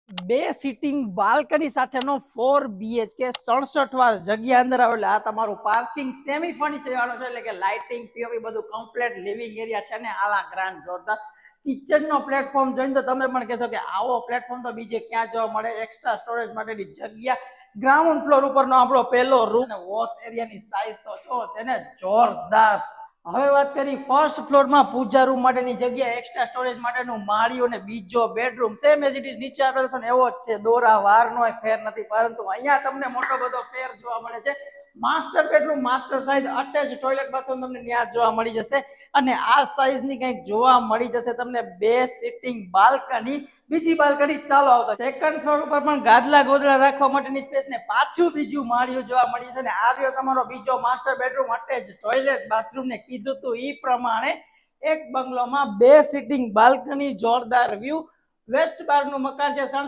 બે sitting balcony સાથેનો 4 BHK 67 વાર જગ્યા અંદર આવે એટલે આ તમારું પાર્કિંગ સેમી ફર્નિશ વાળો છે એટલે કે લાઇટિંગ પીઓપી બધું કમ્પ્લીટ લિવિંગ એરિયા છે ને આલા ગ્રાન્ડ જોરદાર કિચન નો પ્લેટફોર્મ જોઈને તો તમે પણ કહેશો કે આવો પ્લેટફોર્મ તો બીજે ક્યાં જોવા મળે એક્સ્ટ્રા સ્ટોરેજ માટેની જગ્યા ગ્રાઉન્ડ ફ્લોર ઉપરનો આપણો પહેલો રૂમ અને વોશ એરિયાની સાઇઝ તો જો છે ને જોરદાર હવે વાત કરી ફર્સ્ટ ફ્લોરમાં પૂજા રૂમ માટેની જગ્યા એક્સ્ટ્રા સ્ટોરેજ માટેનું માળિયું અને બીજો bedroom same as it is નીચે આપેલો છે ને એવો જ છે દોરા વારનો ફેર નથી પરંતુ અહીંયા તમને મોટો બધો ફેર જોવા મળે છે master bedroom master size attach toilet bathroom તમને ત્યાં જોવા મળી જશે અને આ સાઇઝ ની કંઈક જોવા મળી જશે તમને બે સિટિંગ બાલ્કની બીજી બાલ્કની ચાલો આવતા સેકન્ડ ફ્લોર ઉપર પણ ગાદલા ગોદડા રાખવા માટેની સ્પેસ ને પાછું બીજું માળિયું જોવા મળી છે ને આ રહ્યો તમારો બીજો master bedroom attach toilet bathroom ને કીધું તું ઈ પ્રમાણે એક બંગલોમાં બે સિટિંગ બાલ્કની જોરદાર વ્યૂ વેસ્ટ બાર નું મકાન છે 67